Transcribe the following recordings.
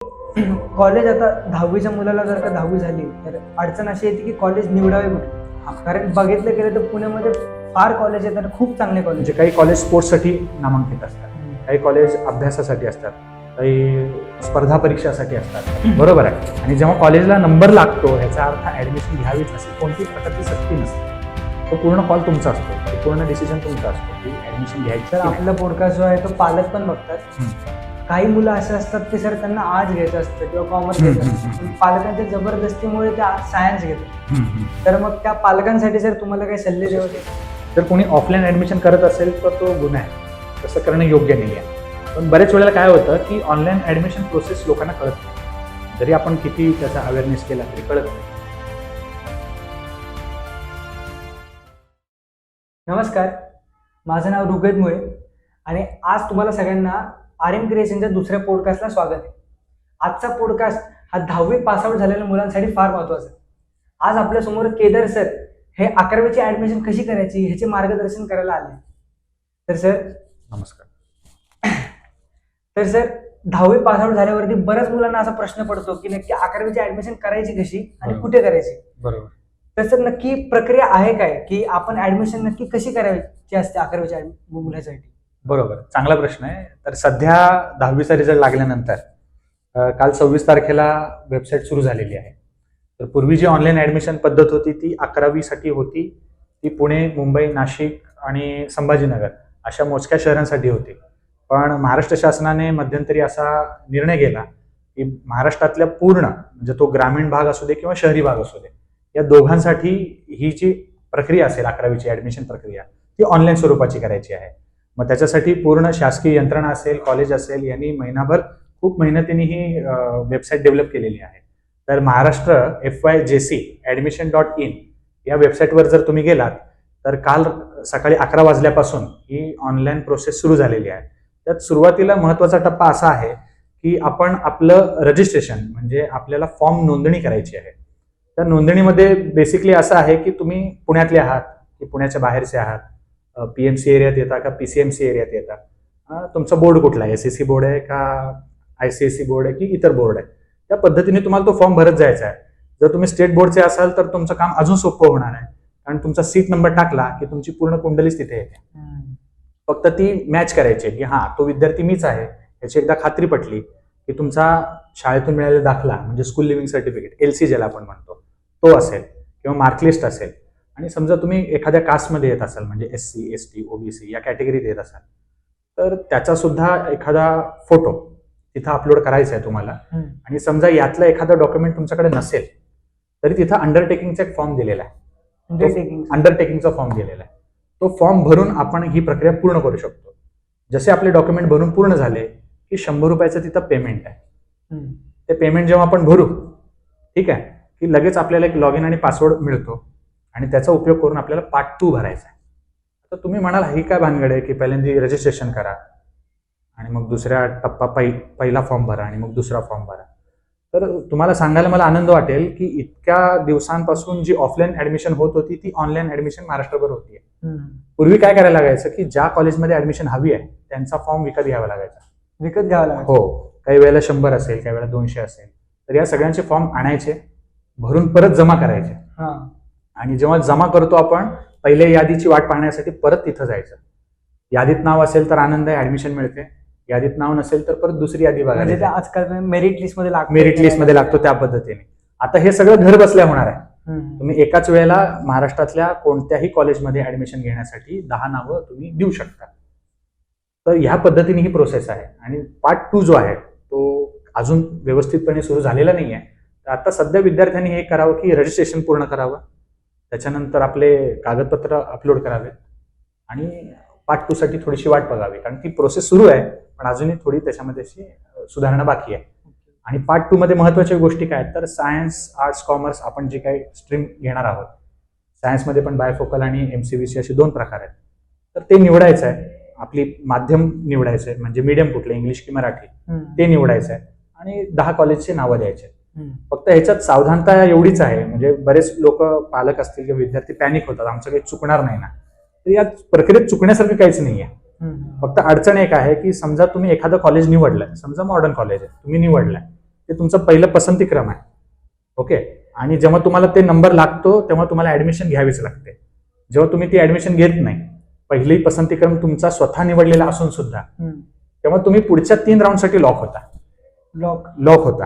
College आता 10वीच्या मुलाला जर का 10वी झाली तर अडचण अशी येते की कॉलेज निवडावे कुठे. कारण बघितलं गेलं तर पुण्यामध्ये फार कॉलेज आहेत आणि खूप चांगले कॉलेज म्हणजे काही कॉलेज स्पोर्ट्ससाठी नामांकित असतात, काही कॉलेज अभ्यासासाठी असतात, काही स्पर्धा परीक्षासाठी असतात, बरोबर आहे. आणि जेव्हा कॉलेजला नंबर लागतो ह्याचा अर्थ ऍडमिशन घ्यावीच अशी कोणतीच प्रकारची सक्ती नसते. तो पूर्ण कॉल तुमचा असतो, पूर्ण डिसिजन तुमचा असतो की ऍडमिशन घ्यायचं. तर आपला पॉडकास्ट जो आहे तो पालक पण बघतात. काही मुलं असे असतात की सर त्यांना आर्ट्स घ्यायचं असतं किंवा कॉमर्स घ्यायचं असतं, पालकांच्या जबरदस्तीमुळे ते सायन्स घेतात. तर मग त्या पालकांसाठी सर तुम्हाला काही सल्ले द्यावे? जर कोणी ऑफलाईन ऍडमिशन करत असेल तर तो गुन्हा आहे, तसं करणं योग्य नाही आहे. पण बरेच वेळेला काय होतं की ऑनलाईन ऍडमिशन प्रोसेस लोकांना कळत नाही. जरी आपण किती त्याचा अवेअरनेस केला तरी कळत नाही. नमस्कार, माझं नाव ऋग्वेद मुळे आणि आज तुम्हाला सगळ्यांना आर्यन क्रिएशनच्या दुसऱ्या पॉडकास्टला स्वागत आहे. आजचा पॉडकास्ट हा 10वी पासआउट झालेल्या मुलांसाठी फार महत्त्वाचा आहे. आज आपल्यासमोर केदार सर हे 11वीची ऍडमिशन कशी करायची ह्याचे मार्गदर्शन करायला आले. तर सर नमस्कार. तर सर 10वी पासआउट झाल्यावरती बऱ्याच मुलांना असा प्रश्न पडतो की नक्की 11वीची ऍडमिशन करायची कशी आणि कुठे करायची. बरोबर. तर सर नक्की प्रक्रिया आहे काय की आपण ऍडमिशन नक्की कशी करायची असते 11वीच्या मुलासाठी? बरोबर, चांगला प्रश्न आहे. तर सध्या 10वीचा रिझल्ट लागल्यानंतर काल 26 तारखेला वेबसाईट सुरू झालेली आहे. तर पूर्वी जी ऑनलाईन ऍडमिशन पद्धत होती ती 11वीसाठी होती. ती पुणे, मुंबई, नाशिक आणि संभाजीनगर अशा मोजक्या शहरांसाठी होती. पण महाराष्ट्र शासनाने मध्यंतरी असा निर्णय घेतला की महाराष्ट्रातल्या पूर्ण, म्हणजे तो ग्रामीण भाग असू दे किंवा शहरी भाग असू दे, या दोघांसाठी ही जी प्रक्रिया असेल 11वीची ऍडमिशन प्रक्रिया ती ऑनलाईन स्वरूपाची करायची आहे. मग त्याच्यासाठी पूर्ण शासकीय यंत्रणा असेल, कॉलेज असेल यांनी महिनाभर खूप मेहनतीने ही वेबसाईट डेव्हलप केलेली आहे. तर महाराष्ट्र FYJC admission.in या वेबसाईटवर जर तुम्ही गेलात तर काल सकाळी 11 वाजल्यापासून ही ऑनलाईन प्रोसेस सुरू झालेली आहे. त्यात सुरुवातीला महत्त्वाचा टप्पा असा आहे की आपण आपलं रजिस्ट्रेशन, म्हणजे आपल्याला फॉर्म नोंदणी करायची आहे. त्या नोंदणीमध्ये बेसिकली असं आहे की तुम्ही पुण्यातले आहात की पुण्याच्या बाहेरचे आहात, PMC एरियात येता का PCMC एरियात येता, तुमचा बोर्ड कुठला आहे, SSC बोर्ड आहे का ICSE बोर्ड आहे की इतर बोर्ड आहे, त्या पद्धतीने तुम्हाला तो फॉर्म भरत जायचा आहे. जर तुम्ही स्टेट बोर्डचे असाल तर तुमचं काम अजून सोपं होणार आहे, कारण तुमचा सीट नंबर टाकला की तुमची पूर्ण कुंडलीच तिथे येते. फक्त ती मॅच करायची की हा तो विद्यार्थी मीच आहे याची एकदा खात्री पटली की तुमचा शाळेतून मिळालेला दाखला, म्हणजे स्कूल लिव्हिंग सर्टिफिकेट LC ज्याला आपण म्हणतो, तो असेल किंवा मार्कलिस्ट असेल, आणि समजा तुम्ही एखाद्या कास्टमध्ये येत असाल, म्हणजे SC ST OBC या कॅटेगरीत येत असाल, तर त्याचा सुद्धा एखादा फोटो तिथं अपलोड करायचा आहे तुम्हाला. आणि समजा यातलं एखादं डॉक्युमेंट तुमच्याकडे नसेल तरी तिथं अंडरटेकिंगचा एक फॉर्म दिलेला आहे, अंडरटेकिंगचा फॉर्म दिलेला आहे. तो फॉर्म भरून आपण ही प्रक्रिया पूर्ण करू शकतो. जसे आपले डॉक्युमेंट भरून पूर्ण झाले की 100 रुपयाचं तिथं पेमेंट आहे. ते पेमेंट जेव्हा आपण भरू, ठीक आहे, की लगेच आपल्याला एक लॉग इन आणि पासवर्ड मिळतो आणि त्याचा उपयोग करून आपल्याला पार्ट 2 भरायचा आहे. तर तुम्ही म्हणाल ही काय भानगड आहे की पहिल्यांदा रजिस्ट्रेशन करा आणि मग दुसऱ्या टप्पा पहिला फॉर्म भरा आणि मग दुसरा फॉर्म भरा. तर तुम्हाला सांगायला मला आनंद वाटेल की इतक्या दिवसांपासून जी ऑफलाईन ऍडमिशन होत होती ती ऑनलाईन ऍडमिशन महाराष्ट्रभर होतीये. पूर्वी काय करायला लागायचं की ज्या कॉलेजमध्ये ऍडमिशन हवी आहे त्यांचा फॉर्म विकत घ्यावा लागायचा. विकत घ्यावा लागायचा? हो, काही वेळेला 100 असेल, काही वेळेला 200 असेल. तर या सगळ्यांचे फॉर्म आणायचे, भरून परत जमा करायचे, आणि जेव्हा जमा करतो आपण पहिले यादीची वाट पाहण्यासाठी परत तिथं जायचं. यादीत नाव असेल तर आनंद आहे, ऍडमिशन मिळते. यादीत नाव नसेल तर परत दुसरी यादी बघायला. म्हणजे आजकाल मेरिट लिस्ट मध्ये लागतो त्या पद्धतीने. आता हे सगळं घर बसल्या होणार आहे. तुम्ही एकाच वेळेला महाराष्ट्रातल्या कोणत्याही कॉलेजमध्ये ऍडमिशन घेण्यासाठी 10 नावं तुम्ही देऊ शकता. तर ह्या पद्धतीने ही प्रोसेस आहे. आणि पार्ट 2 जो आहे तो अजून व्यवस्थितपणे सुरू झालेला नाही आहे. तर आता सध्या विद्यार्थ्यांनी हे करावं की रजिस्ट्रेशन पूर्ण करावं, त्याच्यानंतर आपले कागदपत्र अपलोड करावेत आणि पार्ट 2 साठी थोडीशी वाट बघावी, कारण ती प्रोसेस सुरू आहे पण अजूनही थोडी त्याच्यामध्ये सुधारणा बाकी आहे. आणि पार्ट 2 मध्ये महत्वाच्या गोष्टी काय तर सायन्स, आर्ट्स, कॉमर्स आपण जे काही स्ट्रीम घेणार आहोत, सायन्समध्ये पण बायफोकल आणि MCVC असे 2 प्रकार आहेत. तर ते निवडायचं आहे. आपली माध्यम निवडायचं आहे, म्हणजे मीडियम कुठलं, इंग्लिश की मराठी, ते निवडायचं आहे आणि 10 कॉलेजचे नावं द्यायचे. फक्त ह्याच्यात सावधानता एवढीच आहे, म्हणजे बरेच लोक पालक असतील किंवा विद्यार्थी पॅनिक होतात, आमचं काही चुकणार नाही ना. तर या प्रक्रियेत चुकण्यासारखं काहीच नाहीये. फक्त अडचण एक आहे की समजा तुम्ही एखादं कॉलेज निवडलंय, समजा मॉडर्न कॉलेज आहे, तुम्ही निवडलंय ते तुमचं पहिलं पसंती क्रम आहे. ओके, आणि जेव्हा तुम्हाला ते नंबर लागतो तेव्हा तुम्हाला ऍडमिशन घ्यावीच लागते. जेव्हा तुम्ही ती ऍडमिशन घेत नाही, पहिली पसंतीक्रम तुमचा स्वतः निवडलेला असून सुद्धा, तेव्हा तुम्ही पुढच्या 3 राऊंडसाठी लॉक होता.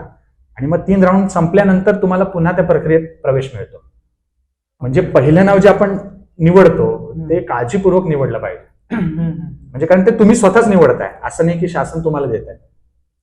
आणि मग 3 राऊंड संपल्यानंतर तुम्हाला पुन्हा त्या प्रक्रियेत प्रवेश मिळतो. म्हणजे पहिलं नाव जे आपण निवडतो ते काळजीपूर्वक निवडलं पाहिजे. म्हणजे कारण ते तुम्ही स्वतःच निवडताय, असं नाही की शासन तुम्हाला देत आहे.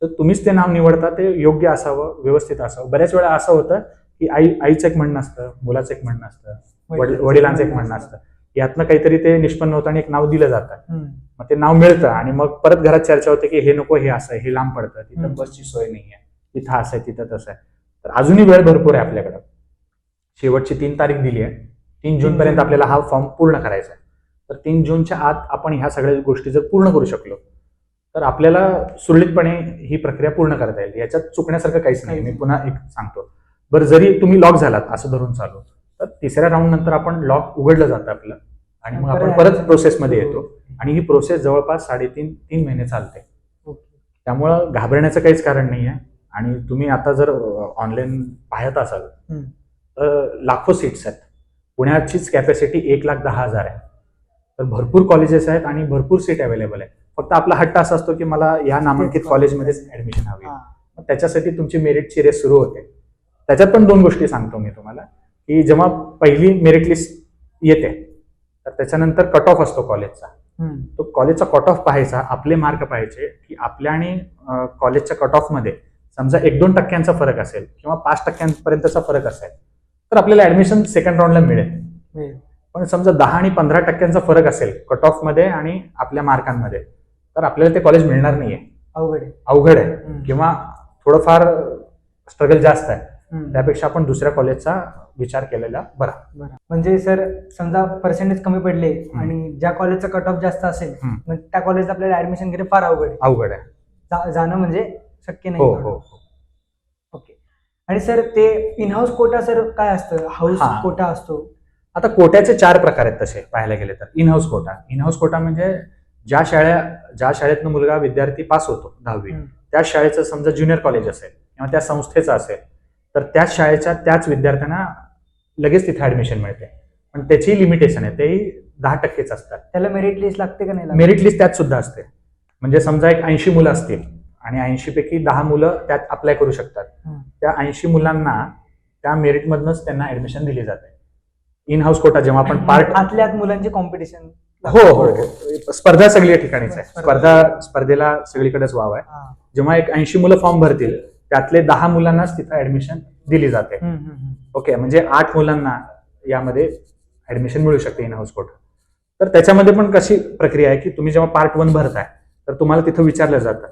तर तुम्हीच ते नाव निवडता, ते योग्य असावं, व्यवस्थित असावं. बऱ्याच वेळा असं होतं की आईचं एक म्हणणं असतं, मुलाचं एक म्हणणं असतं, वडिलांचं एक म्हणणं असतं, यातनं काहीतरी ते निष्पन्न होतं आणि एक नाव दिलं जातं. मग ते नाव मिळतं आणि मग परत घरात चर्चा होते की हे नको, हे असं आहे, हे लांब पडतं, तिथं बसची सोय नाहीये, तिथं असं आहे, तिथं तसं आहे. तर अजूनही वेळ भरपूर आहे आपल्याकडं. शेवटची 3 तारीख दिली आहे. 3 जून पर्यंत आपल्याला हा फॉर्म पूर्ण करायचा आहे. तर 3 जूनच्या आत आपण ह्या सगळ्या गोष्टी जर पूर्ण करू शकलो तर आपल्याला सुरळीतपणे ही प्रक्रिया पूर्ण करता येईल. याच्यात चुकण्यासारखं काहीच नाही. मी पुन्हा एक सांगतो, बरं जरी तुम्ही लॉक झालात असं धरून चालू, तर 3ऱ्या राऊंड नंतर आपण लॉक उघडलं जातं आपलं आणि मग आपण परत प्रोसेसमध्ये येतो. आणि ही प्रोसेस जवळपास 3.5 महिने चालते. त्यामुळं घाबरण्याचं काहीच कारण नाही आहे. आणि तुम्ही आता जर ऑनलाईन पाहत असाल तर लाखो सीट्स आहेत. पुण्याचीच कॅपॅसिटी 1,10,000 आहे. तर भरपूर कॉलेजेस आहेत आणि भरपूर सीट अवेलेबल आहे. फक्त आपला हट्ट असा असतो की मला या नामांकित कॉलेजमध्येच ऍडमिशन हवी. मग त्याच्यासाठी तुमची मेरिटची रेस सुरू होते. त्याच्यात पण 2 गोष्टी सांगतो मी तुम्हाला, की जेव्हा पहिली मेरिट लिस्ट येते तर त्याच्यानंतर कट ऑफ असतो कॉलेजचा. तो कॉलेजचा कट ऑफ पाहायचा, आपले मार्क पाहायचे की आपल्या आणि कॉलेजच्या कट ऑफ मध्ये समजा 1-2 टक्क्यांचा फरक असेल किंवा 5 टक्क्यांपर्यंतचा फरक असेल तर आपल्याला ऍडमिशन सेकंड राऊंडला मिळेल. पण समजा 10 आणि 15 टक्क्यांचा फरक असेल कट ऑफ मध्ये आणि आपल्या मार्कांमध्ये तर आपल्याला ते कॉलेज मिळणार नाहीये. अवघड आहे किंवा थोडंफार स्ट्रगल जास्त आहे. त्यापेक्षा आपण दुसऱ्या कॉलेजचा विचार केलेला बरा. म्हणजे सर समजा पर्सेंटेज कमी पडले आणि ज्या कॉलेजचा कट ऑफ जास्त असेल मग त्या कॉलेजला आपल्याला ऍडमिशन घेणे फार अवघड आहे. जाणं म्हणजे शक्य नाही. ओके. आणि सर ते इन हाऊस कोटा सर काय असतं? हाऊस कोटा असतो. आता कोट्याचे 4 प्रकार आहेत तसे पाहायला गेले तर. इन हाऊस कोटा म्हणजे ज्या शाळेतनं मुलगा विद्यार्थी पास होतो 10वी, त्या शाळेचं समजा ज्युनियर कॉलेज असेल किंवा त्या संस्थेचं असेल तर त्याच शाळेच्या त्याच विद्यार्थ्यांना लगेच तिथे ऍडमिशन मिळते. पण त्याची लिमिटेशन आहे, तेही 10% असतात. त्याला मेरिट लिस्ट लागते का नाही? मेरिट लिस्ट त्यात सुद्धा असते. म्हणजे समजा एक 80 मुलं असतील आणि 80 पैकी 10 मुलं त्यात अप्लाय करू शकतात. त्या 80 मुलांना त्या मेरिटमधनंच त्यांना ऍडमिशन दिली जाते. इन हाऊस कोटा जेव्हा आपण आतल्या मुलांची कॉम्पिटिशन. हो, स्पर्धा सगळ्या ठिकाणीच आहे. स्पर्धेला सगळीकडेच वाव आहे. जेव्हा एक 80 मुलं फॉर्म भरतील त्यातले 10 मुलांनाच तिथं ऍडमिशन दिली जाते. ओके, म्हणजे 8 मुलांना यामध्ये ऍडमिशन मिळू शकते इन हाऊस कोटा. तर त्याच्यामध्ये पण कशी प्रक्रिया आहे की तुम्ही जेव्हा पार्ट 1 भरताय तर तुम्हाला तिथं विचारलं जातं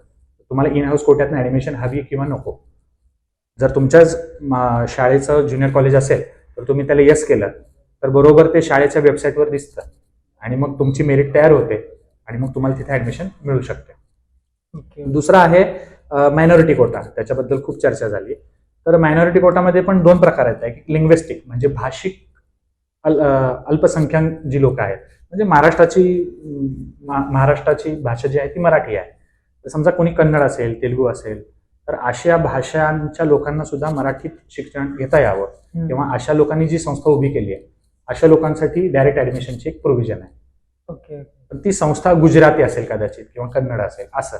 तुम्हाला इन हाऊस कोट्यातनं ऍडमिशन हवी किंवा नको. जर तुमच्याच शाळेचं ज्युनियर कॉलेज असेल तर तुम्ही त्याला येस केलं तर बरोबर ते शाळेच्या वेबसाईटवर दिसतं आणि मग तुमची मेरिट तयार होते आणि मग तुम्हाला तिथे ऍडमिशन मिळू शकते. दुसरा आहे मायनॉरिटी कोटा. त्याच्याबद्दल खूप चर्चा झाली. तर मायनॉरिटी कोटामध्ये पण 2 प्रकार आहेत. एक लिंग्विस्टिक म्हणजे भाषिक अल्पसंख्याक जी लोक आहेत, म्हणजे महाराष्ट्राची भाषा जी आहे ती मराठी आहे. तर समजा कोणी कन्नड असेल, तेलुगू असेल तर अशा भाषांच्या लोकांना सुद्धा मराठीत शिक्षण घेता यावं किंवा अशा लोकांनी जी संस्था उभी केली आहे अशा लोकांसाठी डायरेक्ट ऍडमिशनची एक प्रोव्हिजन आहे. ओके. तर ती संस्था गुजराती असेल कदाचित किंवा कन्नड असेल असं,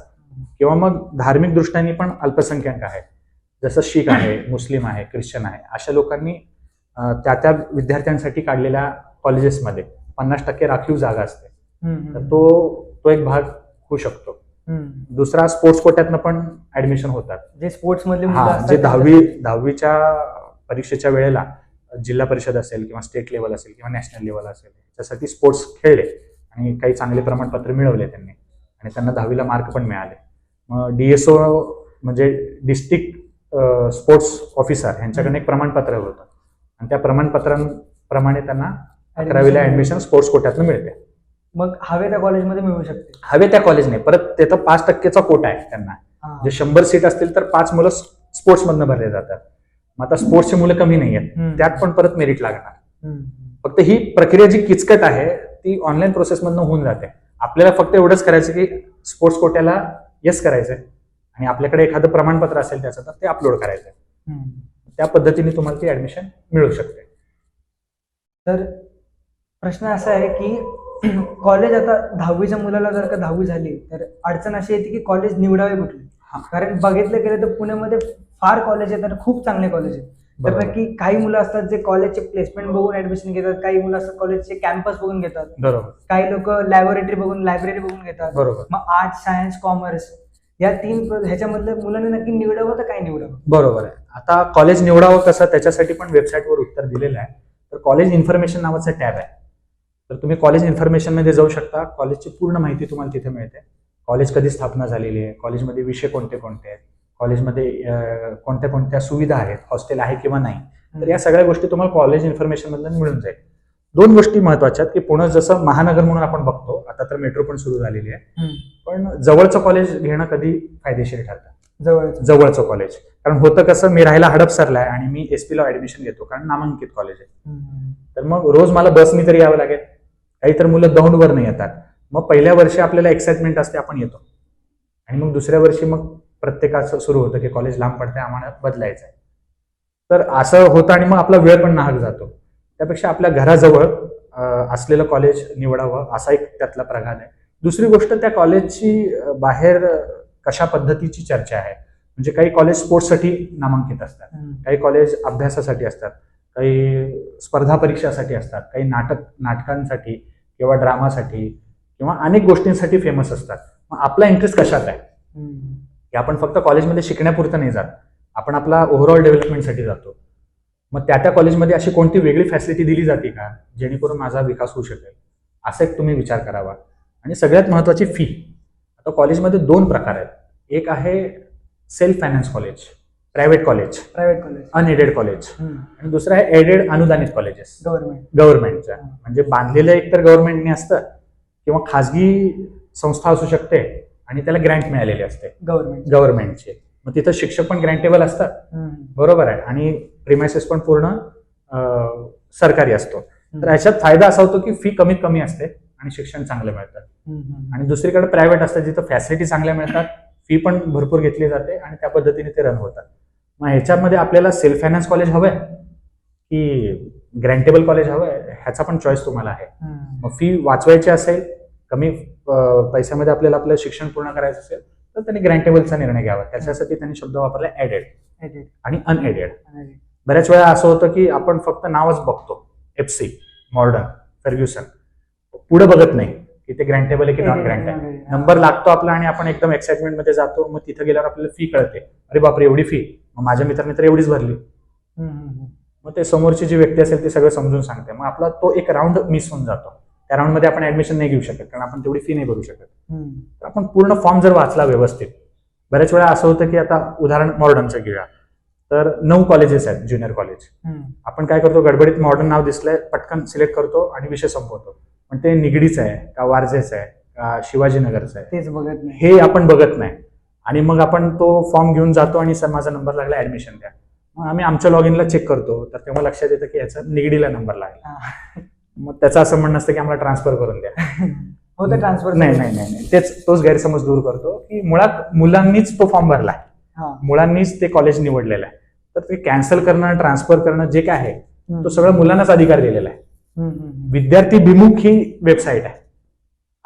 किंवा मग धार्मिक दृष्ट्याने पण अल्पसंख्याक आहेत, जसं शीख आहे, मुस्लिम आहे, ख्रिश्चन आहे. अशा लोकांनी त्या विद्यार्थ्यांसाठी काढलेल्या कॉलेजेसमध्ये 50% राखीव जागा असते. तर तो एक भाग होऊ शकतो. दुसरा स्पोर्ट्स कोट्यातनं पण ऍडमिशन होतात. जे स्पोर्ट्स मधले जे 10वीच्या परीक्षेच्या वेळेला जिल्हा परिषद असेल किंवा स्टेट लेवल असेल किंवा नॅशनल लेवल असेल त्यासाठी स्पोर्ट्स खेळले आणि काही चांगले प्रमाणपत्र मिळवले त्यांनी आणि त्यांना 10वीला मार्क पण मिळाले. मग DSO म्हणजे डिस्ट्रिक्ट स्पोर्ट्स ऑफिसर यांच्याकडे एक प्रमाणपत्र होतं आणि त्या प्रमाणपत्रांप्रमाणे त्यांना 11वीला ऍडमिशन स्पोर्ट्स कोट्यातनं मिळते. मग हवे त्या कॉलेजमध्ये मिळू शकते. हवे त्या कॉलेजने परत तिथं 5%चा कोटा आहे त्यांना. जे 100 सीट असतील तर 5 मुलं स्पोर्ट्स मधनं भरले जातात. मग आता स्पोर्ट्सची मुलं कमी नाही आहेत, त्यात पण परत मेरिट लागणार. फक्त ही प्रक्रिया जी किचकट आहे ती ऑनलाईन प्रोसेसमधनं होऊन जाते. आपल्याला फक्त एवढंच करायचं की स्पोर्ट्स कोट्याला येस करायचंय आणि आपल्याकडे एखादं प्रमाणपत्र असेल त्याचं तर ते अपलोड करायचं आहे. त्या पद्धतीने तुम्हाला ती ऍडमिशन मिळू शकते. तर प्रश्न असा आहे की कॉलेज आता 10वीच्या मुलाला जर का 10वी झाली तर अडचण अशी येते की कॉलेज निवडावे कुठले. कारण बघितलं गेलं तर पुण्यामध्ये फार कॉलेज आहेत आणि खूप चांगले कॉलेज आहेत. तर बरोबर. नक्की काही मुलं असतात जे कॉलेजचे प्लेसमेंट बघून ऍडमिशन घेतात, काही मुलं असतात कॉलेजचे कॅम्पस बघून घेतात, बरोबर काही लोक लॅबोरेटरी बघून लायब्ररी बघून घेतात. बरोबर मग आर्ट्स, सायन्स, कॉमर्स या ह्याच्यामधल्या मुलांनी नक्की निवडावं तर काय निवडावं? बरोबर आहे. आता कॉलेज निवडावं कसं त्याच्यासाठी पण वेबसाईटवर उत्तर दिलेलं आहे. तर कॉलेज इन्फॉर्मेशन नावाचं टॅब आहे. तर तुम्ही कॉलेज इन्फॉर्मेशन मध्ये जाऊ शकता. कॉलेजची पूर्ण माहिती तुम्हाला तिथे मिळते. कॉलेज कधी स्थापना झालेली आहे, कॉलेजमध्ये विषय कोणते कोणते आहेत, कॉलेजमध्ये कोणत्या कोणत्या सुविधा आहेत, हॉस्टेल आहे किंवा नाही. तर या सगळ्या गोष्टी तुम्हाला कॉलेज इन्फॉर्मेशन मधून मिळून जाईल. 2 गोष्टी महत्वाच्या आहेत की पुणे जसं महानगर म्हणून आपण बघतो, आता तर मेट्रो पण सुरू झालेली आहे, पण जवळचं कॉलेज घेणं कधी फायदेशीर ठरतं. जवळचं कॉलेज, कारण होतं कसं, मी राहायला हडपसरला आहे आणि मी SP ला ऍडमिशन घेतो कारण नामांकित कॉलेज आहे. तर मग रोज मला बसनी तरी यावं लागेल. काही तर मुलं दौंडवरनं येतात. मग पहिल्या वर्षी आपल्याला एक्साइटमेंट असते, आपण येतो, आणि मग दुसऱ्या वर्षी मग प्रत्येकाचं सुरू होतं की कॉलेज लांब पडतंय, आम्हाला बदलायचं आहे. तर असं होतं आणि मग आपला वेळ पण नाहक जातो. त्यापेक्षा आपल्या घराजवळ असलेलं कॉलेज निवडावं, असा एक त्यातला प्रघात आहे. दुसरी गोष्ट, त्या कॉलेजची बाहेर कशा पद्धतीची चर्चा आहे. म्हणजे काही कॉलेज स्पोर्ट्ससाठी नामांकित असतात, काही कॉलेज अभ्यासासाठी असतात, काही स्पर्धा परीक्षासाठी असतात, काही नाटकांसाठी किंवा ड्रामासाठी किंवा अनेक गोष्टींसाठी फेमस असतात. मग आपला इंटरेस्ट कशात आहे, की आपण फक्त कॉलेजमध्ये शिकण्यापुरतं नाही जात, आपण आपला ओव्हरऑल डेव्हलपमेंटसाठी जातो. मग त्या कॉलेजमध्ये अशी कोणती वेगळी फॅसिलिटी दिली जाते का जेणेकरून माझा विकास होऊ शकेल, असा एक तुम्ही विचार करावा. आणि सगळ्यात महत्वाची फी. आता कॉलेजमध्ये 2 प्रकार आहेत. एक आहे self finance college, private college, unaided college, आणि दुसरं आहे एडेड अनुदानित कॉलेजेस, गव्हर्नमेंटच्या. म्हणजे बांधलेलं एकतर गव्हर्नमेंटने असतं किंवा खाजगी संस्था असू शकते आणि त्याला ग्रँट मिळालेली असते गव्हर्नमेंटचे. मग तिथं शिक्षक पण ग्रँटेबल असतात, बरोबर आहे, आणि प्रिमायसेस पण पूर्ण सरकारी असतो. तर ह्याच्यात फायदा असा होतो की फी कमीत कमी असते आणि शिक्षण चांगलं मिळतात. आणि दुसरीकडे प्रायव्हेट असतं जिथं फॅसिलिटी चांगल्या मिळतात, फी पण भरपूर घेतली जाते आणि त्या पद्धतीने ते रन होतात. मग ह्याच्यामध्ये आपल्याला सेल्फ फायनान्स कॉलेज हवंय की ग्रँटेबल कॉलेज हवंय, ह्याचा पण चॉईस तुम्हाला आहे. मग फी वाचवायची असेल, कमी पैशामध्ये आपल्याला आपलं शिक्षण पूर्ण करायचं असेल तर त्यांनी ग्रँटेबलचा निर्णय घ्यावा. त्याच्यासाठी त्यांनी शब्द वापरला एडेड आणि अनएडेड. बऱ्याच वेळा असं होतं की आपण फक्त नावच बघतो, FC, मॉडर्न, फर्ग्युसन, पुढे बघत नाही की ते ग्रँटेबल आहे की नॉन ग्रँट आहे. नंबर लागतो आपला आणि आपण एकदम एक्साइटमेंट मध्ये जातो. मग तिथे गेल्यावर आपल्याला फी कळते, अरे बापरे एवढी फी, मग माझ्या मित्राने तर एवढीच भरली. मग ते समोरची जी व्यक्ती असेल ती सगळं समजून सांगते. मग आपला तो एक राऊंड मिस होऊन जातो. त्या राऊंड मध्ये आपण ऍडमिशन नाही घेऊ शकत कारण आपण तेवढी फी नाही भरू शकत. तर आपण पूर्ण फॉर्म जर वाचला व्यवस्थित, बऱ्याच वेळा असं होतं की आता उदाहरण मॉडर्नचं घेऊया, तर 9 कॉलेजेस आहेत ज्युनियर कॉलेज. आपण काय करतो, गडबडीत मॉडर्न नाव दिसलंय पटकन सिलेक्ट करतो आणि विषय संपवतो. पण ते निगडीचं आहे का वारजेचं आहे का शिवाजीनगरचं आहे तेच बघत नाही, हे आपण बघत नाही. आणि मग आपण तो फॉर्म घेऊन जातो आणि सर माझा नंबर लागला, ऍडमिशन द्या. मग आम्ही आमच्या लॉग इनला चेक करतो तर तेव्हा लक्षात येतं की याचा निगडीला नंबर लागला. मग त्याचं असं म्हणणं असतं की आम्हाला ट्रान्सफर करून द्या. होतं ट्रान्सफर? नाही, तोच गैरसमज दूर करतो की मुळात मुलांनीच तो फॉर्म भरलाय, मुलांनीच ते कॉलेज निवडलेलं आहे. तर ते कॅन्सल करणं, ट्रान्सफर करणं जे काय आहे तो सगळं मुलांनाच अधिकार दिलेला आहे. विद्यार्थी भिमुख ही वेबसाईट आहे.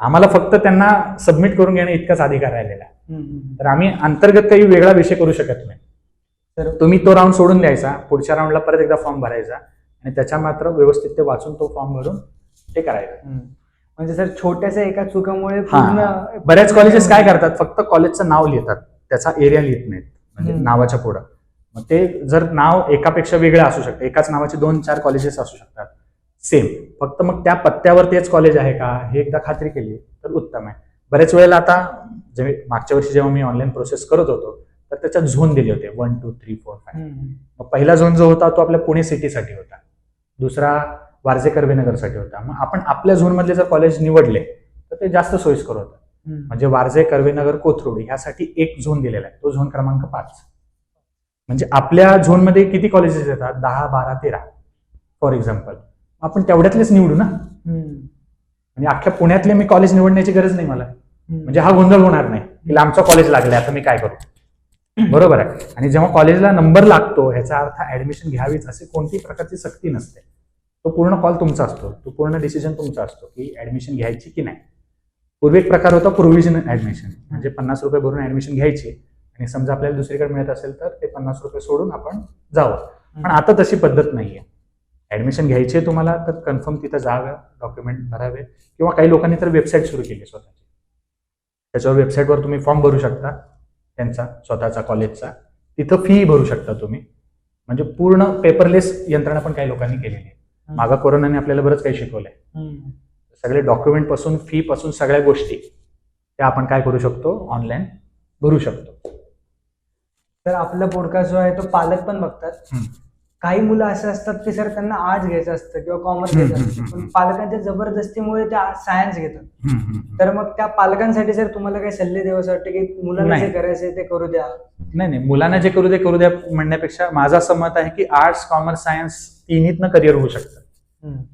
आम्हाला फक्त त्यांना सबमिट करून घेणं इतकाच अधिकार राहिलेला आहे. तर आम्ही अंतर्गत काही वेगळा विषय करू शकत नाही. तर तुम्ही तो राऊंड सोडून द्यायचा, पुढच्या राऊंडला परत एकदा फॉर्म भरायचा आणि त्याच्या मात्र व्यवस्थित ते वाचून तो फॉर्म भरून ते करायचं. म्हणजे सर छोट्याशा एका चुकामुळे बऱ्याच कॉलेजेस काय करतात, फक्त कॉलेजचं नाव लिहितात, त्याचा एरिया लिहित नाहीत म्हणजे नावाच्या पुढं. मग ते जर नाव एकापेक्षा वेगळं असू शकतं, एकाच नावाचे 2-4 कॉलेजेस असू शकतात सेम, फक्त मग त्या पत्त्यावर तेच कॉलेज आहे का हे एकदा खात्री केली तर उत्तम आहे. बऱ्याच वेळेला आता मागच्या वर्षी जेव्हा मी ऑनलाईन प्रोसेस करत होतो तर त्याच्यात झोन दिले होते 1, 2, 3, 4, 5. मग पहिला झोन जो होता तो आपल्या पुणे सिटीसाठी होता, दुसरा वारजे कर्वेनगरसाठी होता. मग आपण आपल्या झोन मधले जर कॉलेज निवडले तर ते जास्त सोयीस्कर होतं. म्हणजे वारजे, कर्वेनगर, कोथरूड ह्यासाठी एक झोन दिलेला आहे, तो झोन क्रमांक 5. म्हणजे आपल्या झोनमध्ये किती कॉलेजेस येतात, 10, 12, 13 फॉर एक्झाम्पल. आपण तेवढ्यातलेच निवडू ना. म्हणजे अख्ख्या पुण्यातले मी कॉलेज निवडण्याची गरज नाही मला. म्हणजे हा गोंधळ होणार नाही की आमचं कॉलेज लागले आता मी काय करू. बरोबर आहे. आणि जेव्हा कॉलेजला नंबर लागतो ह्याचा अर्थ ऍडमिशन घ्यावीच अशी कोणतीही प्रकारची सक्ती नसते. तो पूर्ण कॉल तुमचा असतो, तो पूर्ण डिसिजन तुमचा असतो की ऍडमिशन घ्यायची की नाही. पूर्वी एक प्रकार होता प्रोव्हिजन ऍडमिशन, म्हणजे 50 रुपये भरून ऍडमिशन घ्यायची आणि समजा आपल्याला दुसरीकडे मिळत असेल तर ते 50 रुपये सोडून आपण जावं. पण आता तशी पद्धत नाहीये. ऍडमिशन घ्यायची आहे तुम्हाला तर कन्फर्म तिथं जावं, डॉक्युमेंट भरावे, किंवा काही लोकांनी तर वेबसाईट सुरू केली स्वतःची. त्याच्यावर वेबसाईटवर तुम्ही फॉर्म भरू शकता त्यांचा स्वतःचा कॉलेजचा, तिथं फी भरू शकता तुम्ही. म्हणजे पूर्ण पेपरलेस यंत्रणा पण काही लोकांनी केलेली आहे. मागं कोरोनाने आपल्याला बरंच काही शिकवलंय. सगळे डॉक्युमेंट पासून फी पासून सगळ्या गोष्टी त्या आपण काय करू शकतो, ऑनलाईन भरू शकतो. तर आपला पॉडकास्ट जो आहे तो पालक पण बघतात. काही मुलं असे असतात की सर त्यांना आर्ट्स घ्यायचं असतं किंवा कॉमर्स घ्यायचं असतं, पण पालकांच्या जबरदस्तीमुळे ते सायन्स घेतात. तर मग त्या पालकांसाठी सर तुम्हाला काही सल्ले द्यावेसे वाटते की मुलांना जे करायचंय ते करू द्या? नाही, मुलांना जे करू द्या म्हणण्यापेक्षा माझं असं मत आहे की आर्ट्स, कॉमर्स, सायन्स तिन्हीतनं करिअर होऊ शकतं.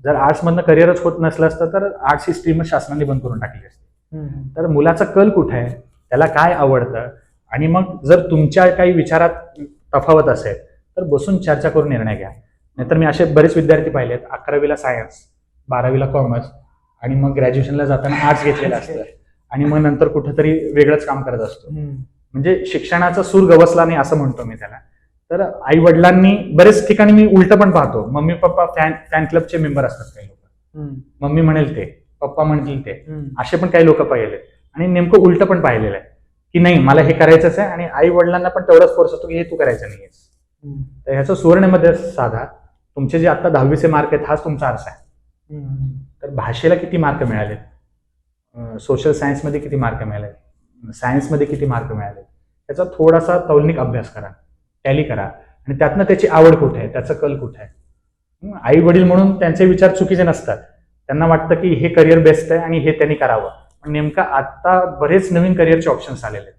जर आर्ट्स मधनं करिअरच होत नसलं असतं तर आर्ट्स ही स्ट्रीमच शासनाने बंद करून टाकली असते. तर मुलाचा कल कुठे आहे, त्याला काय आवडतं, आणि मग जर तुमच्या काही विचारात तफावत असेल तर बसून चर्चा करून निर्णय घ्या. नाहीतर मी असे बरेच विद्यार्थी पाहिलेत 11वीला सायन्स, 12वीला कॉमर्स आणि मग ग्रॅज्युएशनला जाताना आर्ट्स घेतलेलं असतं आणि मग नंतर कुठेतरी वेगळंच काम करत असतो. म्हणजे शिक्षणाचा सूर गवसला नाही असं म्हणतो मी त्याला. तर आई वडिलांनी बरेच ठिकाणी मी उलट पण पाहतो, मम्मी पप्पा फॅन क्लबचे मेंबर असतात काही लोक, मम्मी म्हणेल ते, पप्पा म्हणतील ते, असे पण काही लोक पाहिले. आणि नेमकं उलट पण पाहिलेलं आहे की नाही मला हे करायचंच आहे, आणि आई वडिलांना पण तेवढाच फोर्स असतो की हे तू करायचं नाहीयेस. तर ह्याचं सुवर्णमध्ये साधा, तुमचे जे आता 10वीचे मार्क आहेत हाच तुमचा आरसा आहे. तर भाषेला किती मार्क मिळाले, सोशल सायन्समध्ये किती मार्क मिळाले, सायन्समध्ये किती मार्क मिळाले, त्याचा थोडासा तौलनिक अभ्यास करा, टॅली करा, आणि त्यातनं त्याची आवड कुठे आहे, त्याचं कल कुठे आहे. आई वडील म्हणून त्यांचे विचार चुकीचे नसतात. त्यांना वाटतं की हे करिअर बेस्ट आहे आणि हे त्यांनी करावं. पण नेमका आता बरेच नवीन करिअरचे ऑप्शन्स आलेले आहेत.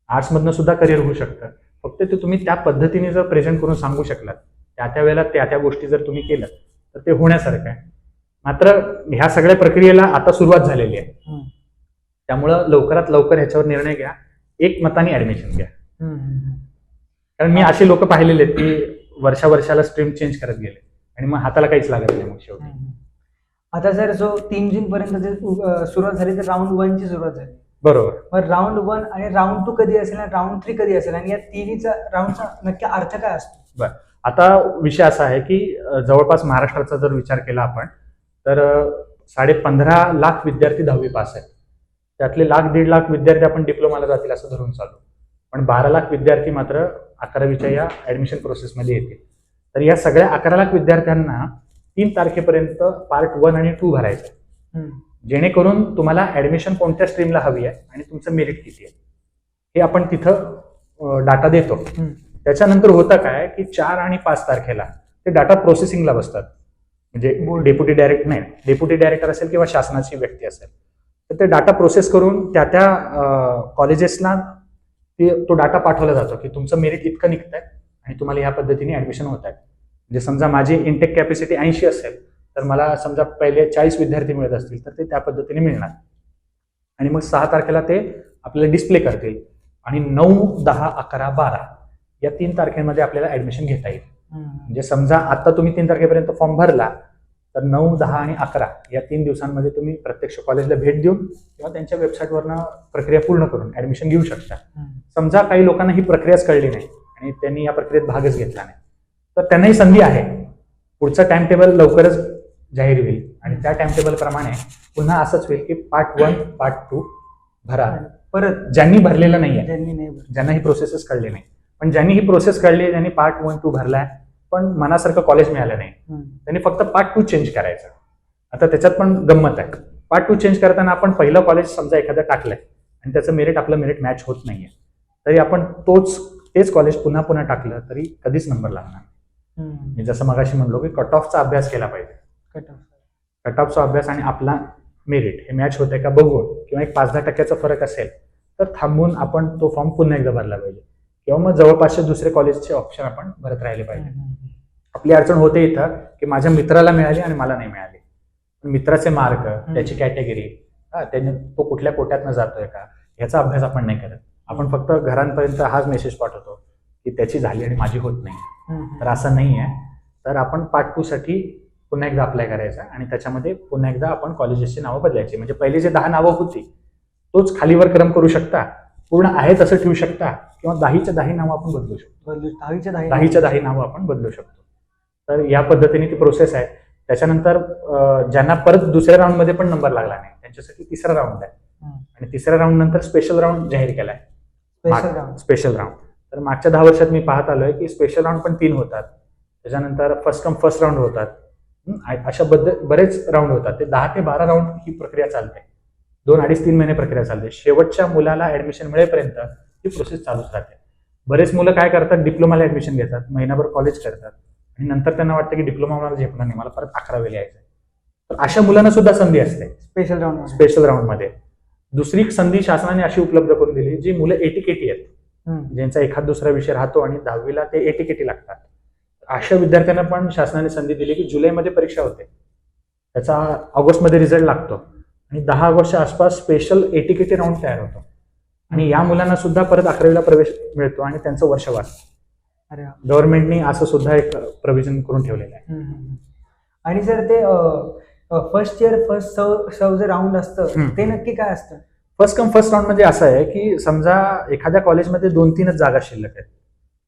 आर्ट्समधनं सुद्धा करिअर होऊ शकतं. फक्त ते तुम्ही त्या पद्धतीने जर प्रेझेंट करून सांगू शकलात, त्या वेळेला त्या गोष्टी जर तुम्ही केलं तर ते होण्यासारखं आहे. मात्र ह्या सगळ्या प्रक्रियेला आता सुरुवात झालेली आहे. त्यामुळं लवकरात लवकर ह्याच्यावर निर्णय घ्या, एक मताने ऍडमिशन घ्या. कारण मी असे लोक पाहिलेले आहेत की वर्षाला स्ट्रीम चेंज करत गेले आणि मग हाताला काहीच लागत नाही मग शेवटी. आता सर जो 3 जून पर्यंत सुरुवात झाली तर राऊंड 1 ची सुरुवात झाली. बरोबर. मग राऊंड 1 आणि राऊंड 2 कधी असेल आणि राऊंड 3 कधी असेल, आणि या तिन्हीचा राऊंडचा नक्की अर्थ काय असतो? बरं, आता विषय असा आहे की जवळपास महाराष्ट्राचा जर विचार केला आपण तर 15.5 लाख विद्यार्थी 10वी पास आहेत. त्यातले 1-1.5 लाख विद्यार्थी आपण डिप्लोमाला जातील असं धरून चालू. पण 12 लाख विद्यार्थी मात्र 11वीच्या या ऍडमिशन प्रोसेसमध्ये येतील. तर या सगळ्या 11 लाख विद्यार्थ्यांना 3 तारखेपर्यंत पार्ट 1 आणि 2 भरायचं, जेणेकरून तुम्हाला ऍडमिशन कोणत्या स्ट्रीमला हवी आहे आणि तुमचं मेरिट किती आहे हे आपण तिथं डाटा देतो. त्याच्यानंतर होतं काय की 4 आणि 5 तारखेला ते डाटा प्रोसेसिंगला बसतात. म्हणजे डेप्युटी डायरेक्टर असेल किंवा शासनाची व्यक्ती असेल तर ते डाटा प्रोसेस करून त्या कॉलेजेसना तो डाटा पाठवला जातो की तुमचं मेरिट इतकं निघतंय आणि तुम्हाला या पद्धतीने ऍडमिशन होत आहे. म्हणजे समजा माझी इंटेक कॅपॅसिटी 80 असेल तर मला समजा पहिले 40 विद्यार्थी मिळत असतील तर ते त्या पद्धतीने मिळणार. आणि मग 6 तारखेला ते आपल्याला डिस्प्ले करतील आणि 9, 10, 11, 12 या 3 तारखेमध्ये आपल्याला ऍडमिशन घेता येईल. म्हणजे समजा आता तुम्ही 3 तारखेपर्यंत फॉर्म भरला तर 9, 10 आणि 11 या 3 दिवसांमध्ये तुम्ही प्रत्यक्ष कॉलेजला भेट देऊन किंवा त्यांच्या वेबसाईटवरनं प्रक्रिया पूर्ण करून ऍडमिशन घेऊ शकता. समजा काही लोकांना ही प्रक्रियाच कळली नाही आणि त्यांनी या प्रक्रियेत भागच घेतला नाही तर त्यांनाही संधी आहे. पुढचं टाइम टेबल लवकरच जाहीर होईल आणि त्या टाइम टेबल प्रमाणे पुन्हा असंच होईल की पार्ट 1, पार्ट 2 भरा. परत ज्यांनी भरलेलं नाहीये, ज्यांना ही प्रोसेसच कळली नाही, पण ज्यांनी ही प्रोसेस कळली, ज्यांनी पार्ट 1, 2 भरलाय पण मनासारखं कॉलेज मिळालं नाही, त्यांनी फक्त पार्ट 2 चेंज करायचं. आता त्याच्यात पण गंमत आहे. पार्ट 2 चेंज करताना आपण पहिलं कॉलेज समजा एखादं टाकलंय आणि त्याचं मेरिट आपलं मेरिट मॅच होत नाहीये तरी आपण तेच कॉलेज पुन्हा टाकलं तरी कधीच नंबर लागणार. मी जसं मगाशी म्हणलो की कट ऑफचा अभ्यास केला पाहिजे. कट ऑफचा अभ्यास आणि आपला मेरिट हे मॅच होतंय का बघून, किंवा एक 5-10% फरक असेल तर थांबून आपण तो फॉर्म पुन्हा एकदा भरला पाहिजे, किंवा मग जवळपासचे दुसरे कॉलेजचे ऑप्शन आपण भरत राहिले पाहिजे. आपली अडचण होते इथं की माझ्या मित्राला मिळाली आणि मला नाही मिळाली. मित्राचे मार्क, त्याची कॅटेगरी, त्याने तो कुठल्या कोट्यातनं जातोय का ह्याचा अभ्यास आपण नाही करत. आपण फक्त घरांपर्यंत हाच मेसेज पाठवतो की त्याची झाली आणि माझी होत नाही. तर असं नाही आहे. तर आपण पार्ट 2 साठी पुन्हा एकदा अप्लाय करायचा आणि त्याच्यामध्ये पुन्हा एकदा आपण कॉलेजेसची नावं बदलायची. म्हणजे पहिले जे 10 नावं होती तोच खालीवर क्रम करू शकता, पूर्ण आहे तसं ठेवू शकता, किंवा 10च्या 10 नावं आपण बदलू शकतो. 10च्या 10 नावं आपण बदलू शकतो. तर या पद्धतीने ती प्रोसेस आहे. त्याच्यानंतर ज्यांना परत दुसऱ्या राऊंडमध्ये पण नंबर लागला नाही त्यांच्यासाठी तिसरा राऊंड आहे. आणि तिसऱ्या राऊंड नंतर स्पेशल राऊंड जाहीर केलाय. Special round. तर मागच्या 10 वर्षात मी पाहत आलोय की स्पेशल राऊंड पण 3 होतात. त्याच्यानंतर फर्स्ट कम फर्स्ट राऊंड होतात. अशा बरेच राऊंड होतात. ते 10 ते 12 राऊंड ही प्रक्रिया चालते. 2-2.5-3 महिने प्रक्रिया चालते. शेवटच्या मुलाला ऍडमिशन मिळेपर्यंत ही प्रोसेस चालूच राहते. बरेच मुलं काय करतात, डिप्लोमाला ऍडमिशन घेतात, महिनाभर कॉलेज करतात आणि नंतर त्यांना वाटतं की डिप्लोमा मला झेपणार नाही, मला परत 11वी यायचं. तर अशा मुलांना सुद्धा संधी असते स्पेशल राऊंडमध्ये. दुसरी संधी शासनाने अशी उपलब्ध करून दिली जी मुलं एटीकेटी आहेत, ज्यांचा एखाद दुसरा विषय राहतो आणि 10वीला ते एटीकेटी लागतात. अशा विद्यार्थ्यांना पण शासनाने संधी दिली की जुलैमध्ये परीक्षा होते, त्याचा ऑगस्टमध्ये रिझल्ट लागतो आणि 10 ऑगस्टच्या आसपास स्पेशल एटीकेटी राऊंड तयार होतो आणि या मुलांना सुद्धा परत 11वीला प्रवेश मिळतो आणि त्यांचं वर्ष वाचतं. गव्हर्नमेंटनी असं सुद्धा एक प्रोव्हिजन करून ठेवलेलं आहे. आणि सर ते फर्स्ट इयर फर्स्ट सर्व जे राऊंड असतं ते नक्की काय असतं? फर्स्ट कम फर्स्ट राऊंड म्हणजे असं आहे की समजा एखाद्या कॉलेजमध्ये 2-3च जागा शिल्लक आहेत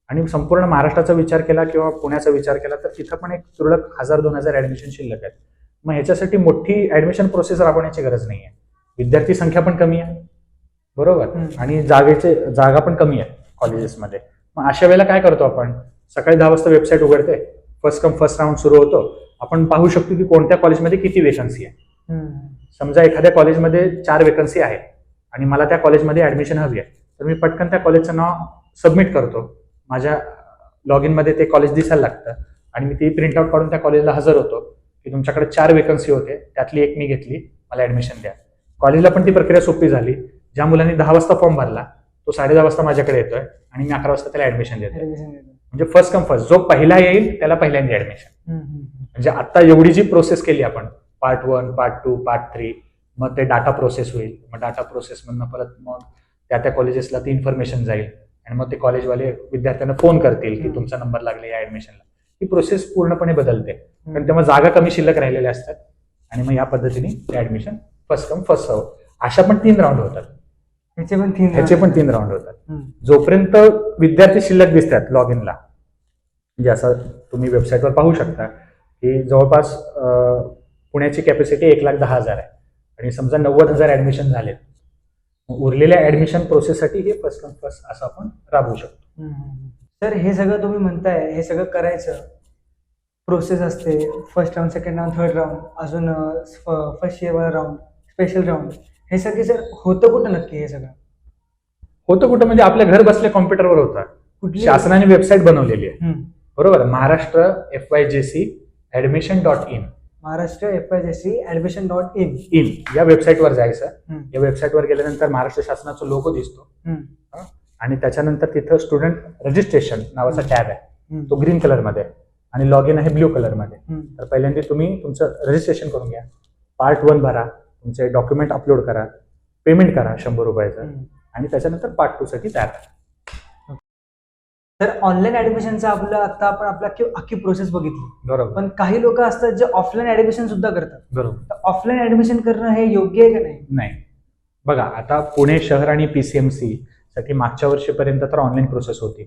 आणि संपूर्ण महाराष्ट्राचा विचार केला किंवा पुण्याचा विचार केला तर तिथं पण एक तुरळक 1000-2000 ऍडमिशन शिल्लक आहेत. मग ह्याच्यासाठी मोठी ऍडमिशन प्रोसेस राबवण्याची गरज नाही आहे. विद्यार्थी संख्या पण कमी आहे, बरोबर, आणि जागा पण कमी आहेत कॉलेजेसमध्ये. मग अशा वेळेला काय करतो आपण, सकाळी 10 वाजता वेबसाईट उघडते, फर्स्ट कम फर्स्ट राऊंड सुरू होतो. आपण पाहू शकतो की कोणत्या कॉलेजमध्ये किती वेकन्सी आहे. समजा एखाद्या कॉलेजमध्ये 4 वेकन्सी आहे आणि मला त्या कॉलेजमध्ये ऍडमिशन हवी आहे, तर मी पटकन त्या कॉलेजचं नाव सबमिट करतो. माझ्या लॉग इनमध्ये ते कॉलेज दिसायला लागतं आणि मी ती प्रिंटआउट काढून त्या कॉलेजला हजर होतो की तुमच्याकडे 4 वेकन्सी होते, त्यातली एक मी घेतली, मला ऍडमिशन द्या. कॉलेजला पण ती प्रक्रिया सोपी झाली. ज्या मुलांनी 10 वाजता फॉर्म भरला तो 10:30 वाजता माझ्याकडे येतोय आणि मी 11 वाजता त्याला ऍडमिशन देतो. म्हणजे फर्स्ट कम फर्स्ट, जो पहिला येईल त्याला पहिल्यांदा ऍडमिशन. म्हणजे आता एवढी जी प्रोसेस केली आपण, पार्ट 1, पार्ट 2, पार्ट 3, मग ते डाटा प्रोसेस होईल. मग डाटा प्रोसेस मधनं परत मग त्या कॉलेजेसला ती इन्फॉर्मेशन जाईल आणि मग ते कॉलेजवाले विद्यार्थ्यांना फोन करतील की तुमचा नंबर लागला या ऍडमिशनला. ही प्रोसेस पूर्णपणे बदलते कारण तेव्हा जागा कमी शिल्लक राहिलेल्या असतात आणि मग या पद्धतीने admission first come first serve. अशा पण 3 राऊंड होतात. ह्याचे पण 3 राऊंड होतात. जोपर्यंत विद्यार्थी शिल्लक दिसतात लॉग इनला, म्हणजे असं तुम्ही वेबसाईटवर पाहू शकता की जवळपास पुण्याची कॅपॅसिटी 1,10,000 आहे आणि समजा 90,000 ऍडमिशन झालेत. उरलेल्या ऍडमिशन प्रोसेससाठी हे फर्स्ट कम फर्स्ट असं आपण राबवू शकतो. सर हे सगळं तुम्ही म्हणताय, हे सगळं करायचं प्रोसेस असते, first round, second round, third round, अजून first year round, special round, हे सगळे सर होतं कुठं नक्की? हे सगळं होतं कुठं म्हणजे आपल्या घर बसल्या कॉम्प्युटरवर होतं. शासनाने वेबसाईट बनवलेली आहे, बरोबर, Maharashtra FYJC admission.in. Maharashtra FYJC admission.in या वेबसाईटवर जायचं. या वेबसाईटवर गेल्यानंतर महाराष्ट्र शासनाचा लोगो दिसतो आणि त्याच्यानंतर तिथं स्टुडंट रजिस्ट्रेशन नावाचा टॅब आहे, तो ग्रीन कलर मध्ये आणि लॉग इन आहे ब्ल्यू कलर मध्ये. तर पहिल्यांदा तुम्ही तुमचं रजिस्ट्रेशन करून घ्या, पार्ट 1 भरा, तुमचे डॉक्युमेंट अपलोड करा, पेमेंट करा 100 रुपयाचं आणि त्याच्यानंतर पार्ट 2 साठी तयार करा. तर ऑनलाईन ऍडमिशनचं आपलं आता आपण अख्खी प्रोसेस बघितली, बरोबर, पण काही लोक असतात जे ऑफलाईन ऍडमिशन सुद्धा करतात. बरोबर. तर ऑफलाईन ऍडमिशन करणं हे योग्य आहे का नाही? नाही. बघा, आता पुणे शहर आणि PCMC साठी मागच्या वर्षीपर्यंत तर ऑनलाईन प्रोसेस होती.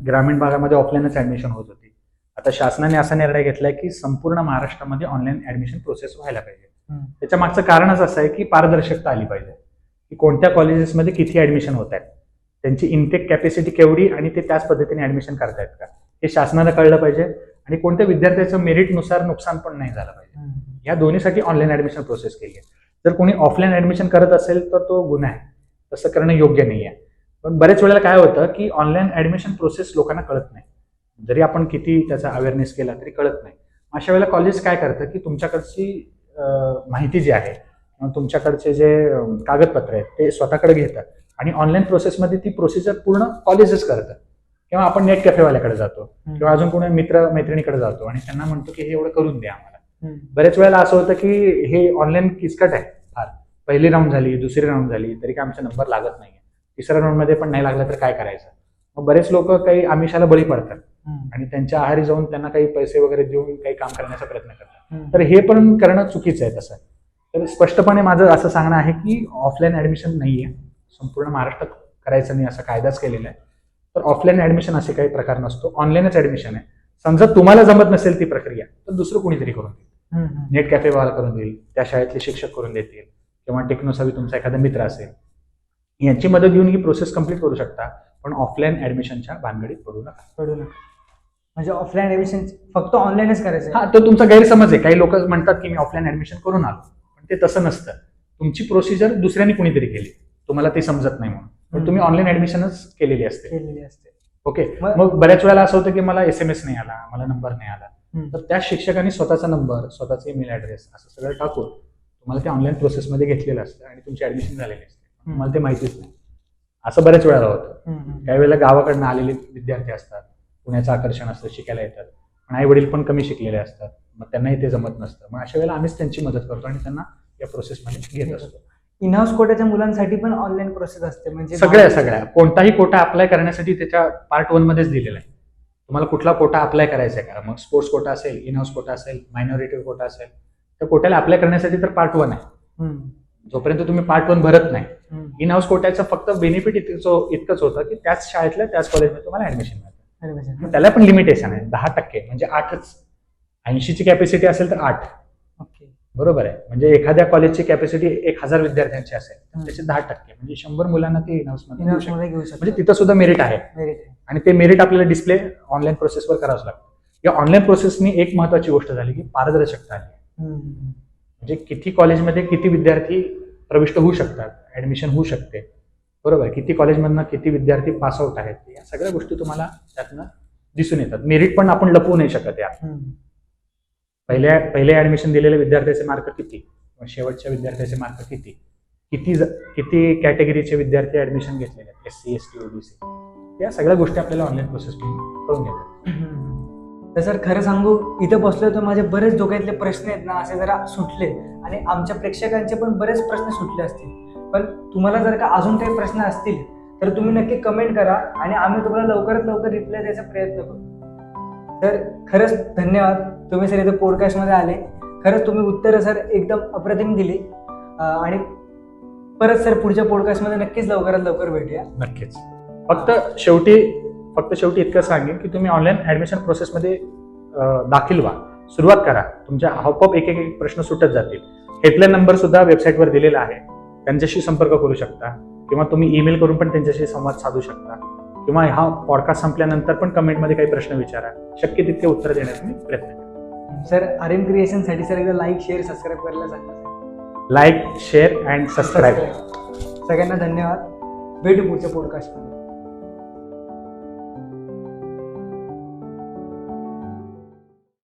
ग्रामीण भागामध्ये ऑफलाईनच ऍडमिशन होत होती. आता शासनाने असा निर्णय घेतलाय की संपूर्ण महाराष्ट्रामध्ये ऑनलाईन ऍडमिशन प्रोसेस व्हायला पाहिजे. त्याच्या मागचं कारणच असं आहे की पारदर्शकता आली पाहिजे की कोणत्या कॉलेजेसमध्ये किती ऍडमिशन होत आहेत, त्यांची इनटेक कॅपॅसिटी केवढी आणि ते त्याच पद्धतीने ऍडमिशन करतायत का हे शासनाला कळलं पाहिजे आणि कोणत्या विद्यार्थ्याचं मेरिटनुसार नुकसान पण नाही झालं पाहिजे. या दोन्हीसाठी ऑनलाईन ऍडमिशन प्रोसेस केली आहे. जर कोणी ऑफलाईन ऍडमिशन करत असेल तर तो गुन्हा आहे, तसं करणं योग्य नाही आहे. पण बरेच वेळेला काय होतं की ऑनलाईन ऍडमिशन प्रोसेस लोकांना कळत नाही, जरी आपण किती त्याचा अवेअरनेस केला तरी कळत नाही. अशा वेळेला कॉलेज काय करतं की तुमच्याकडची माहिती जी आहे किंवा तुमच्याकडचे जे कागदपत्र आहेत ते स्वतःकडे घेतात आणि ऑनलाईन प्रोसेसमध्ये ती प्रोसिजर पूर्ण कॉलेजच करतं. किंवा आपण नेट कॅफेवाल्याकडे जातो किंवा अजून कोणी मित्र मैत्रिणीकडे जातो आणि त्यांना म्हणतो की हे एवढं करून द्या आम्हाला. बरेच वेळेला असं होतं की हे ऑनलाईन किचकट आहे फार, पहिली राऊंड झाली, दुसरी राऊंड झाली तरी काय आमचा नंबर लागत नाहीये, तिसऱ्या राऊंडमध्ये पण नाही लागला तर काय करायचं. मग बरेच लोक काही आमिषाला बळी पडतात आणि त्यांच्या आहारी जाऊन त्यांना काही पैसे वगैरे देऊन काही काम करण्याचा प्रयत्न करतात. तर हे पण करणं चुकीचं आहे तसं. तर स्पष्टपणे माझं असं सांगणं आहे की ऑफलाईन ऍडमिशन नाहीये, संपूर्ण महाराष्ट्रात करायचं नाही असा कायदाच केलेला आहे. तर ऑफलाईन ऍडमिशन असे काही प्रकार नसतो, ऑनलाईनच ऍडमिशन आहे. समजा तुम्हाला जमत नसेल ती प्रक्रिया तर दुसरं कोणीतरी करून देईल, नेट कॅफेवाला करून देईल, त्या शाळेतले शिक्षक करून देतील, किंवा टेक्नोसावी तुमचा एखादा मित्र असेल, यांची मदत घेऊन ही प्रोसेस कम्प्लीट करू शकता. पण ऑफलाईन ऍडमिशनच्या भानगडीत पडू नका. म्हणजे ऑफलाईन ऍडमिशन फक्त ऑनलाईनच करायचं. हा, तो तुमचा गैरसमज आहे. काही लोक म्हणतात की मी ऑफलाईन ऍडमिशन करून आलो, पण ते तसं नसतं. तुमची प्रोसिजर दुसऱ्यांनी कुणीतरी केली, तुम्हाला ते समजत नाही म्हणून, पण तुम्ही ऑनलाईन ऍडमिशनच केलेली असते. ओके. मग बऱ्याच वेळेला असं होतं की मला SMS नाही आला, मला नंबर नाही आला, तर त्या शिक्षकांनी स्वतःचा नंबर, स्वतःचा ईमेल ऍड्रेस असं सगळं टाकून तुम्हाला ते ऑनलाईन प्रोसेसमध्ये घेतलेलं असतं आणि तुमची ऍडमिशन झालेली असते. तुम्हाला ते माहितीच नाही. असं बऱ्याच वेळेला होतं. काही वेळेला गावाकडनं आलेले विद्यार्थी असतात, पुण्याचं आकर्षण असतं, शिकायला येतात, पण आई वडील पण कमी शिकलेले असतात, मग त्यांनाही ते जमत नसतं. मग अशा वेळेला आम्हीच त्यांची मदत करतो आणि त्यांना या प्रोसेसमध्ये घेत असतो. इनहाऊस कोट्याच्या मुलांसाठी पण ऑनलाईन प्रोसेस असते, म्हणजे सगळ्या कोणताही कोटा अप्लाय करण्यासाठी त्याच्या पार्ट 1 मध्येच दिलेला आहे. तुम्हाला कुठला कोटा अप्लाय करायचा आहे का, मग स्पोर्ट्स कोटा असेल, इनहाऊस कोटा असेल, मायनॉरिटी कोटा असेल, त्या कोट्याला अप्लाय करण्यासाठी तर पार्ट 1 आहे. जोपर्यंत तुम्ही पार्ट 1 भरत नाही, इनहाऊस कोट्याचं फक्त बेनिफिट इतकंच होतं की त्याच शाळेतल्या त्याच कॉलेजमध्ये तुम्हाला ऍडमिशन मिळतं. त्याला पण लिमिटेशन आहे, 10% म्हणजे 8च. 80ची कॅपॅसिटी असेल तर 8. बरोबर आहे. म्हणजे एखाद्या कॉलेजची कॅपॅसिटी 1000 विद्यार्थ्यांची असेल तर त्याचे 10% म्हणजे 100 मुलांना ते इनहाऊस मध्ये घेऊ शकतात. म्हणजे तिथं सुद्धा मेरिट आहे आणि ते मेरिट आपल्याला डिस्प्ले ऑनलाईन प्रोसेसवर करावंच लागतं. या ऑनलाईन प्रोसेसनी एक महत्वाची गोष्ट झाली की पारदर्शकता आली. म्हणजे किती कॉलेजमध्ये किती विद्यार्थी प्रविष्ट होऊ शकतात, ऍडमिशन होऊ शकते, बरोबर. किती कॉलेजमधनं किती विद्यार्थी पास आउट आहेत, या सगळ्या गोष्टी तुम्हाला त्यातनं दिसून येतात. मेरिट पण आपण लपवू नाही शकत. या पहिले ऍडमिशन दिलेल्या विद्यार्थ्याचे मार्क किती, शेवटच्या विद्यार्थ्याचे मार्क किती, किती कॅटेगरीचे विद्यार्थी ऍडमिशन घेतलेले आहेत, SC, ST, OBC, या सगळ्या गोष्टी आपल्याला ऑनलाईन प्रोसेस करून घेतात. तर सर खरं सांगू, इथं बसलो तर माझे बरेच डोक्यातले प्रश्न आहेत ना असे जरा सुटले आणि आमच्या प्रेक्षकांचे पण बरेच प्रश्न सुटले असतील. पण तुम्हाला जर का अजून काही प्रश्न असतील तर तुम्ही नक्की कमेंट करा आणि आम्ही तुम्हाला लवकरात लवकर रिप्लाय द्यायचा प्रयत्न करू. तर खरंच धन्यवाद, तुम्ही सर इथं पॉडकास्टमध्ये आले. खरंच तुम्ही उत्तरं सर एकदम अप्रतिम दिली आणि परत सर पुढच्या पॉडकास्टमध्ये नक्कीच लवकरात लवकर भेटूया. नक्कीच. फक्त शेवटी इतकं सांगेन की तुम्ही ऑनलाईन ऍडमिशन प्रोसेसमध्ये दाखल व्हा, सुरुवात करा. तुमच्या आपोआप एक एक प्रश्न सुटत जातील. हेल्पलाईन नंबर सुद्धा वेबसाईटवर दिलेला आहे, त्यांच्याशी संपर्क करू शकता किंवा तुम्ही ईमेल करून पण त्यांच्याशी संवाद साधू शकता किंवा हा पॉडकास्ट संपल्यानंतर पण कमेंटमध्ये काही प्रश्न विचारा. शक्य तितके उत्तर देण्याचा मी प्रयत्न करेन. सर आर्यन क्रिएशनसाठी सर एकदा लाईक, शेअर, सबस्क्राईब करायला सांगा. Like, share and subscribe. सगळ्यांना धन्यवाद. भेटू पुढच्या पॉडकास्टमध्ये.